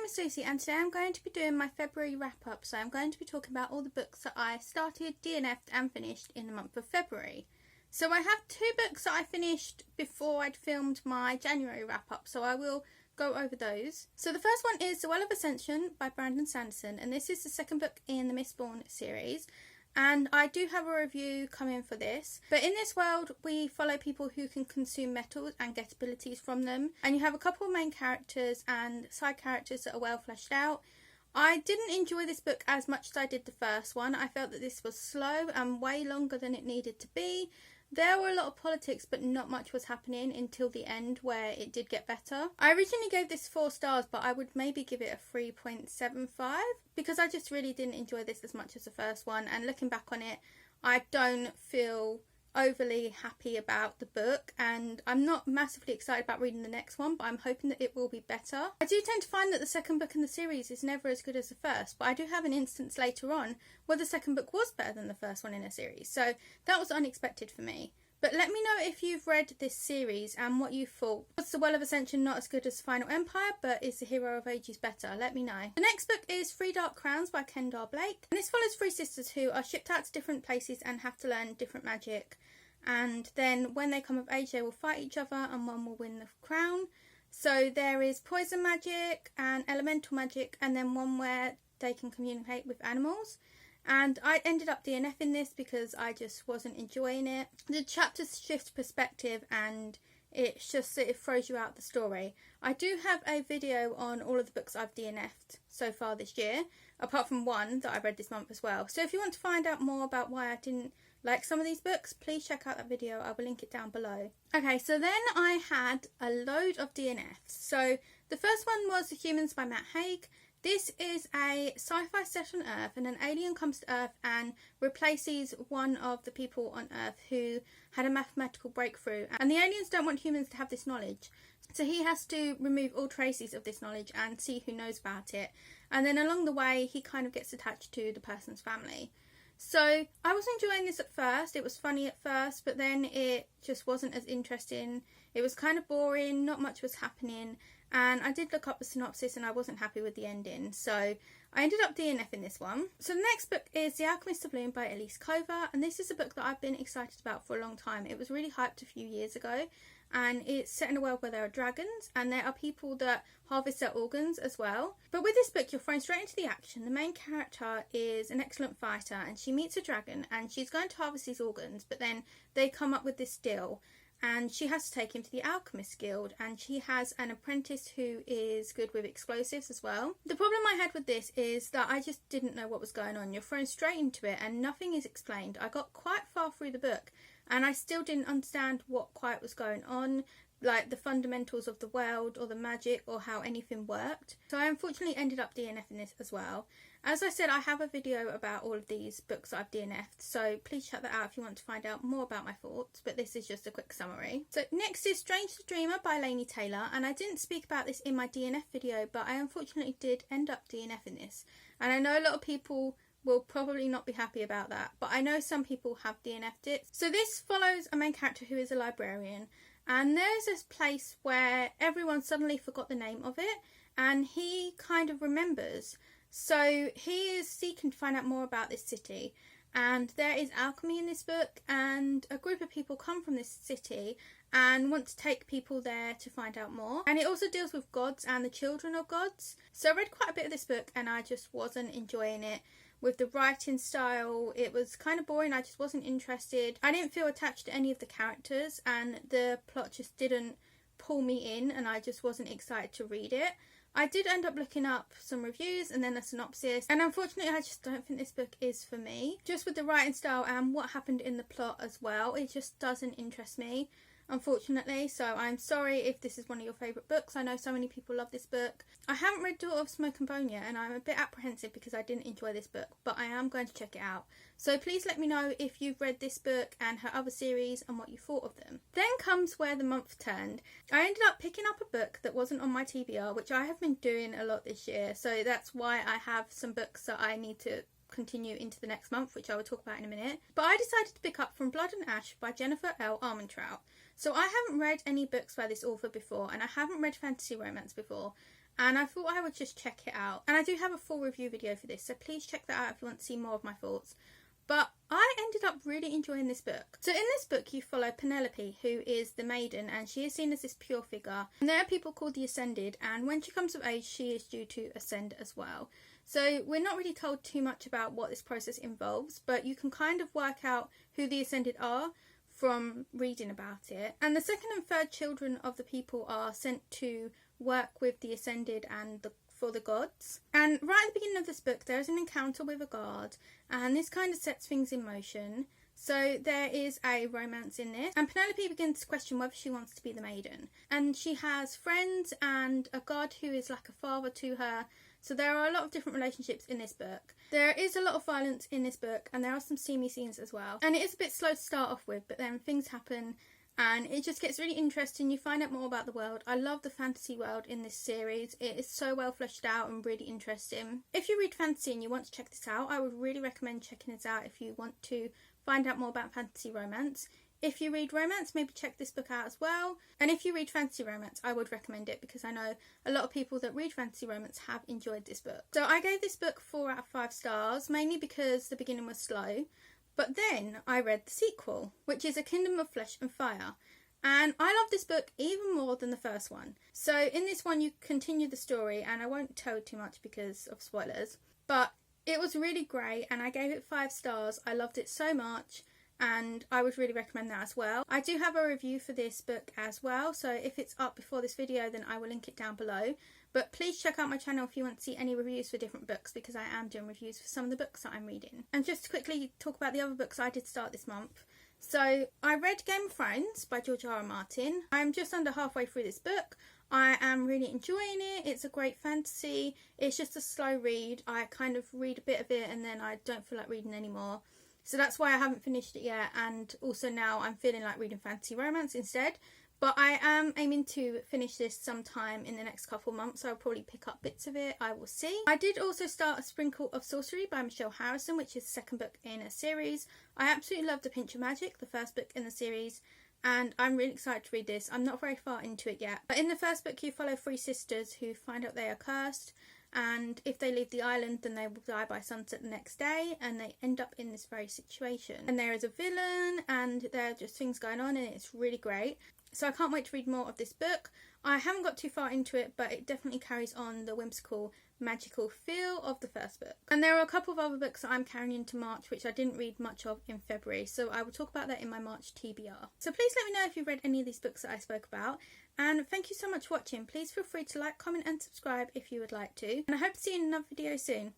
is Lucy, and today I'm going to be doing my February wrap up. So I'm going to be talking about all the books that I started, DNF'd and finished in the month of February. So I have 2 books that I finished before I'd filmed my January wrap up, so I will go over those. So the first one is The Well of Ascension by Brandon Sanderson, and this is the second book in the Mistborn series. And I do have a review coming for this. But in this world, we follow people who can consume metals and get abilities from them. And you have a couple of main characters and side characters that are well fleshed out. I didn't enjoy this book as much as I did the first one. I felt that this was slow and way longer than it needed to be. There were a lot of politics, but not much was happening until the end, where it did get better. I originally gave this 4 stars, but I would maybe give it a 3.75 because I just really didn't enjoy this as much as the first one. And looking back on it, I don't feel overly happy about the book, and I'm not massively excited about reading the next one, but I'm hoping that it will be better. I do tend to find that the second book in the series is never as good as the first, but I do have an instance later on where the second book was better than the first one in a series, so that was unexpected for me. But let me know if you've read this series and what you thought. Was The Well of Ascension not as good as Final Empire, but is The Hero of Ages better? Let me know. The next book is 3 Dark Crowns by Kendall Blake. And this follows 3 sisters who are shipped out to different places and have to learn different magic. And then when they come of age, they will fight each other and one will win the crown. So there is poison magic and elemental magic, and then one where they can communicate with animals. And I ended up DNFing this because I just wasn't enjoying it. The chapters shift perspective and it throws you out the story. I do have a video on all of the books I've DNF'd so far this year, apart from one that I read this month as well. So if you want to find out more about why I didn't like some of these books, please check out that video. I will link it down below. Okay, so then I had a load of DNFs. So the first one was The Humans by Matt Haig. This is a sci-fi set on Earth, and an alien comes to Earth and replaces one of the people on Earth who had a mathematical breakthrough. And the aliens don't want humans to have this knowledge. So he has to remove all traces of this knowledge and see who knows about it. And then along the way, he kind of gets attached to the person's family. So I was enjoying this at first. It was funny at first, but then it just wasn't as interesting. It was kind of boring, not much was happening. And I did look up the synopsis and I wasn't happy with the ending, so I ended up DNFing this one. So the next book is The Alchemist of Bloom by Elise Cover, and this is a book that I've been excited about for a long time. It was really hyped a few years ago, and it's set in a world where there are dragons and there are people that harvest their organs as well. But with this book, you're thrown straight into the action. The main character is an excellent fighter and she meets a dragon and she's going to harvest these organs, but then they come up with this deal. And she has to take him to the Alchemist Guild, and she has an apprentice who is good with explosives as well. The problem I had with this is that I just didn't know what was going on. You're thrown straight into it and nothing is explained. I got quite far through the book and I still didn't understand what quite was going on, like the fundamentals of the world or the magic or how anything worked. So I unfortunately ended up DNFing this as well. As I said, I have a video about all of these books I've DNF'd, so please check that out if you want to find out more about my thoughts, but this is just a quick summary. So next is Strange the Dreamer by Laini Taylor, and I didn't speak about this in my DNF video, but I unfortunately did end up DNFing this. And I know a lot of people will probably not be happy about that, but I know some people have DNF'd it. So this follows a main character who is a librarian, and there's this place where everyone suddenly forgot the name of it, and he kind of remembers. So he is seeking to find out more about this city, and there is alchemy in this book, and a group of people come from this city and want to take people there to find out more. And it also deals with gods and the children of gods. So I read quite a bit of this book and I just wasn't enjoying it. With the writing style, it was kind of boring. I just wasn't interested. I didn't feel attached to any of the characters, and the plot just didn't pull me in, and I just wasn't excited to read it. I did end up looking up some reviews and then a synopsis, and unfortunately I just don't think this book is for me. Just with the writing style and what happened in the plot as well, it just doesn't interest me, unfortunately. So I'm sorry if this is one of your favourite books. I know so many people love this book. I haven't read Daughter of Smoke and Bone yet, and I'm a bit apprehensive because I didn't enjoy this book, but I am going to check it out. So please let me know if you've read this book and her other series and what you thought of them. Then comes Where the Month Turned. I ended up picking up a book that wasn't on my TBR, which I have been doing a lot this year, so that's why I have some books that I need to continue into the next month, which I will talk about in a minute. But I decided to pick up From Blood and Ash by Jennifer L. Armentrout. So I haven't read any books by this author before, and I haven't read fantasy romance before, and I thought I would just check it out. And I do have a full review video for this, so please check that out if you want to see more of my thoughts. But I ended up really enjoying this book. So in this book you follow Penelope, who is the maiden, and she is seen as this pure figure. And there are people called the Ascended, and when she comes of age she is due to ascend as well. So we're not really told too much about what this process involves, but you can kind of work out who the Ascended are from reading about it. And the second and third children of the people are sent to work with the Ascended and for the gods. And right at the beginning of this book there is an encounter with a guard, and this kind of sets things in motion. So there is a romance in this, and Penelope begins to question whether she wants to be the maiden. And she has friends and a god who is like a father to her. So there are a lot of different relationships in this book. There is a lot of violence in this book, and there are some steamy scenes as well. And it is a bit slow to start off with, but then things happen and it just gets really interesting. You find out more about the world. I love the fantasy world in this series. It is so well fleshed out and really interesting. If you read fantasy and you want to check this out, I would really recommend checking this out if you want to find out more about fantasy romance. If you read romance, maybe check this book out as well. And if you read fantasy romance, I would recommend it because I know a lot of people that read fantasy romance have enjoyed this book. So I gave this book 4 out of 5 stars, mainly because the beginning was slow. But then I read the sequel, which is A Kingdom of Flesh and Fire. And I love this book even more than the first one. So in this one you continue the story, and I won't tell too much because of spoilers. But it was really great and I gave it 5 stars. I loved it so much. And I would really recommend that as well. I do have a review for this book as well, so if it's up before this video then I will link it down below. But please check out my channel if you want to see any reviews for different books, because I am doing reviews for some of the books that I'm reading. And just to quickly talk about the other books I did start this month. So I read Game of Thrones by George R.R. Martin. I'm just under halfway through this book. I am really enjoying it. It's a great fantasy. It's just a slow read. I kind of read a bit of it and then I don't feel like reading anymore. So that's why I haven't finished it yet, and also now I'm feeling like reading fantasy romance instead. But I am aiming to finish this sometime in the next couple months, so I'll probably pick up bits of it, I will see. I did also start A Sprinkle of Sorcery by Michelle Harrison, which is the second book in a series. I absolutely love The Pinch of Magic, the first book in the series, and I'm really excited to read this. I'm not very far into it yet. But in the first book you follow 3 sisters who find out they are cursed, and if they leave the island then they will die by sunset the next day, and they end up in this very situation. And there is a villain and there are just things going on, and it's really great. So I can't wait to read more of this book. I haven't got too far into it, but it definitely carries on the whimsical, magical feel of the first book. And there are a couple of other books that I'm carrying into March which I didn't read much of in February, so I will talk about that in my March TBR. So please let me know if you've read any of these books that I spoke about, and thank you so much for watching. Please feel free to like, comment and subscribe if you would like to, and I hope to see you in another video soon.